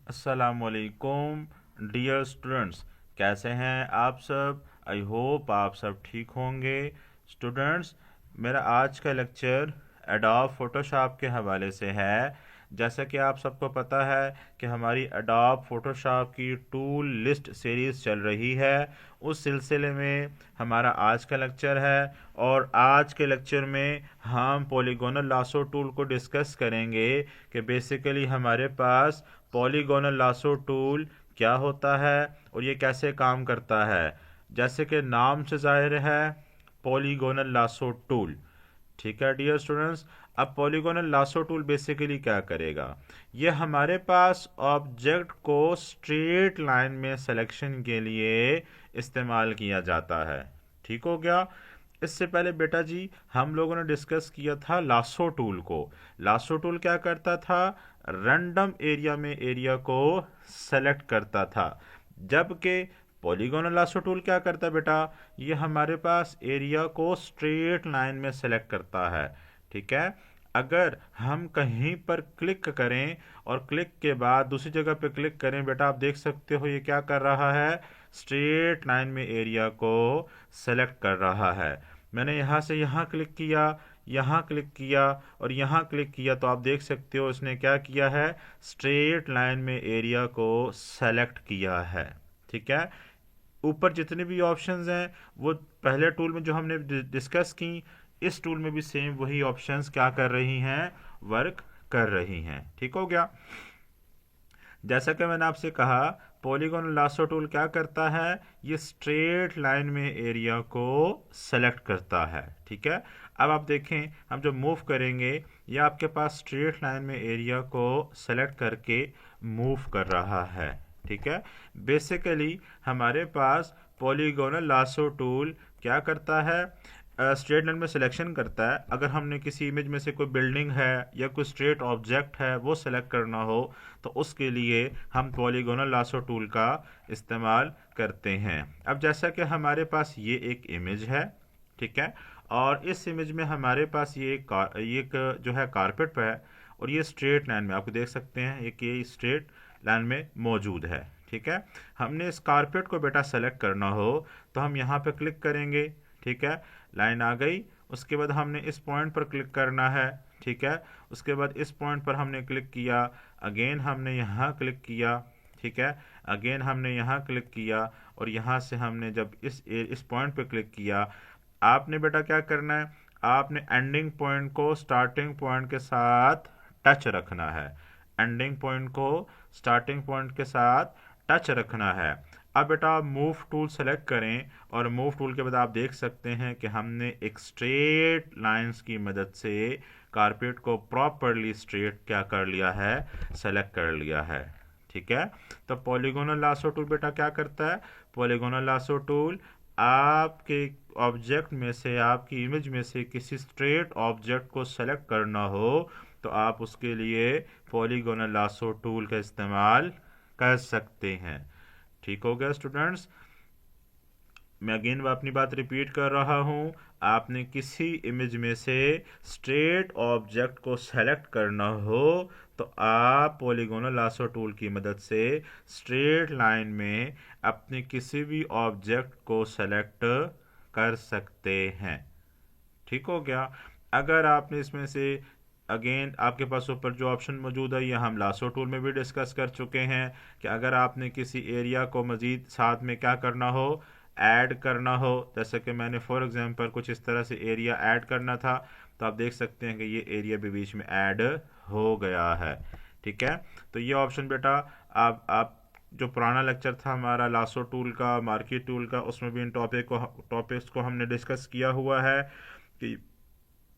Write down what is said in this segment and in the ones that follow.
अस्सलामुअलैकुम dear students, कैसे हैं आप सब। आई होप आप सब ठीक होंगे। स्टूडेंट्स, मेरा आज का लेक्चर एडोब फोटोशॉप के हवाले से है। जैसा कि आप सबको पता है कि हमारी एडोब फोटोशॉप की टूल लिस्ट सीरीज़ चल रही है। उस सिलसिले में हमारा आज का लेक्चर है और आज के लेक्चर में हम पॉलीगोनल लासो टूल को डिस्कस करेंगे कि बेसिकली हमारे पास पॉलीगोनल लासो टूल क्या होता है और ये कैसे काम करता है। जैसे कि नाम से जाहिर है, पॉलीगोनल लासो टूल। ठीक है डियर स्टूडेंट्स। अब पॉलीगोनल लासो टूल बेसिकली क्या करेगा, ये हमारे पास ऑब्जेक्ट को स्ट्रेट लाइन में सिलेक्शन के लिए इस्तेमाल किया जाता है। ठीक हो गया। इससे पहले बेटा जी हम लोगों ने डिस्कस किया था लासो टूल को। लासो टूल क्या करता था, रैंडम एरिया में एरिया को सेलेक्ट करता था, जबकि पॉलीगोनल लासो टूल क्या करता है बेटा, ये हमारे पास एरिया को स्ट्रेट लाइन में सेलेक्ट करता है। ठीक है। अगर हम कहीं पर क्लिक करें और क्लिक के बाद दूसरी जगह पे क्लिक करें, बेटा आप देख सकते हो ये क्या कर रहा है, स्ट्रेट लाइन में एरिया को सेलेक्ट कर रहा है। मैंने यहाँ से यहाँ क्लिक किया, यहाँ क्लिक किया और यहाँ क्लिक किया, तो आप देख सकते हो इसने क्या किया है, स्ट्रेट लाइन में एरिया को सेलेक्ट किया है। ठीक है। ऊपर जितने भी ऑप्शंस हैं वो पहले टूल में जो हमने डिस्कस की, इस टूल में भी सेम वही ऑप्शंस क्या कर रही हैं, वर्क कर रही हैं। ठीक हो गया। जैसा कि मैंने आपसे कहा, पॉलीगोनल लासो टूल क्या करता है, ये स्ट्रेट लाइन में एरिया को सेलेक्ट करता है। ठीक है। अब आप देखें, हम जब मूव करेंगे, ये आपके पास स्ट्रेट लाइन में एरिया को सेलेक्ट करके मूव कर रहा है। ठीक है। बेसिकली हमारे पास पॉलीगोनल लासो टूल क्या करता है, स्ट्रेट लाइन में सिलेक्शन करता है। अगर हमने किसी इमेज में से कोई बिल्डिंग है या कोई स्ट्रेट ऑब्जेक्ट है वो सेलेक्ट करना हो, तो उसके लिए हम पॉलीगोनल लासो टूल का इस्तेमाल करते हैं। अब जैसा कि हमारे पास ये एक इमेज है, ठीक है, और इस इमेज में हमारे पास ये एक जो है कारपेट पे है और ये स्ट्रेट लाइन में आपको देख सकते हैं, ये स्ट्रेट लाइन में मौजूद है। ठीक है। हमने इस कारपेट को बेटा सेलेक्ट करना हो तो हम यहाँ पे क्लिक करेंगे। ठीक है। लाइन आ गई। उसके बाद हमने इस पॉइंट पर क्लिक करना है। ठीक है। उसके बाद इस पॉइंट पर हमने क्लिक किया, अगेन हमने यहाँ क्लिक किया। ठीक है। अगेन हमने यहाँ क्लिक किया और यहाँ से हमने जब इस पॉइंट पर क्लिक किया, आपने बेटा क्या करना है, आपने एंडिंग पॉइंट को स्टार्टिंग पॉइंट के साथ टच रखना है। एंडिंग पॉइंट को स्टार्टिंग पॉइंट के साथ टच रखना है। अब बेटा आप मूव टूल सेलेक्ट करें और मूव टूल के बाद आप देख सकते हैं कि हमने एक स्ट्रेट लाइंस की मदद से कारपेट को प्रॉपरली स्ट्रेट क्या कर लिया है, सेलेक्ट कर लिया है। ठीक है। तो पॉलीगोनल लासो टूल बेटा क्या करता है, पॉलीगोनल लासो टूल आपके ऑब्जेक्ट में से, आपकी इमेज में से किसी स्ट्रेट ऑब्जेक्ट को सेलेक्ट करना हो तो आप उसके लिए पॉलीगोनल लासो टूल का इस्तेमाल कर सकते हैं। ठीक हो गया स्टूडेंट्स। मैं अगेन अपनी बात रिपीट कर रहा हूँ, आपने किसी इमेज में से स्ट्रेट ऑब्जेक्ट को सेलेक्ट करना हो तो आप पॉलीगोनल लासो टूल की मदद से स्ट्रेट लाइन में अपने किसी भी ऑब्जेक्ट को सेलेक्ट कर सकते हैं। ठीक हो गया। अगर आपने इसमें से अगेन आपके पास ऊपर जो ऑप्शन मौजूद है, ये हम लासो टूल में भी डिस्कस कर चुके हैं कि अगर आपने किसी एरिया को मज़ीद साथ में क्या करना हो, ऐड करना हो, जैसे कि मैंने फॉर एग्जांपल कुछ इस तरह से एरिया ऐड करना था, तो आप देख सकते हैं कि ये एरिया भी बीच में ऐड हो गया है। ठीक है। तो ये ऑप्शन बेटा आप जो पुराना लेक्चर था हमारा लासो टूल का, मार्की टूल का, उसमें भी इन टॉपिक्स को हमने डिस्कस किया हुआ है कि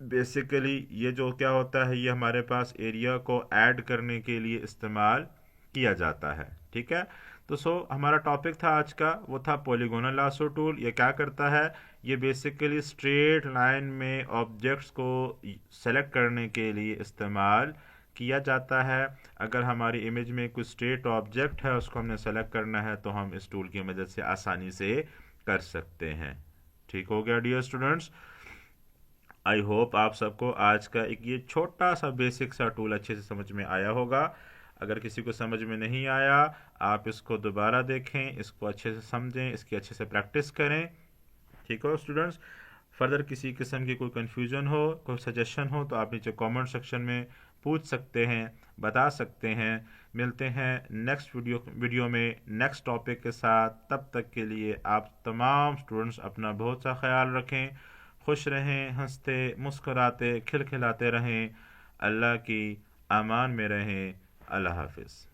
बेसिकली ये जो क्या होता है, ये हमारे पास एरिया को ऐड करने के लिए इस्तेमाल किया जाता है। ठीक है। तो हमारा टॉपिक था आज का, वो था पॉलीगोनल लासो टूल। ये क्या करता है, ये बेसिकली स्ट्रेट लाइन में ऑब्जेक्ट्स को सेलेक्ट करने के लिए इस्तेमाल किया जाता है। अगर हमारी इमेज में कुछ स्ट्रेट ऑब्जेक्ट है, उसको हमने सेलेक्ट करना है, तो हम इस टूल की मदद से आसानी से कर सकते हैं। ठीक हो गया डियर स्टूडेंट्स। आई होप आप सबको आज का एक ये छोटा सा बेसिक सा टूल अच्छे से समझ में आया होगा। अगर किसी को समझ में नहीं आया, आप इसको दोबारा देखें, इसको अच्छे से समझें, इसकी अच्छे से प्रैक्टिस करें। ठीक हो स्टूडेंट्स? फर्दर किसी किस्म की कोई कन्फ्यूज़न हो, कोई सजेशन हो, तो आप नीचे कमेंट सेक्शन में पूछ सकते हैं, बता सकते हैं। मिलते हैं नेक्स्ट वीडियो में नेक्स्ट टॉपिक के साथ। तब तक के लिए आप तमाम स्टूडेंट्स अपना बहुत सा ख्याल रखें, खुश रहें, हंसते मुस्कुराते खिलखिलाते रहें, अल्लाह की अमान में रहें। अल्लाह हाफिज़।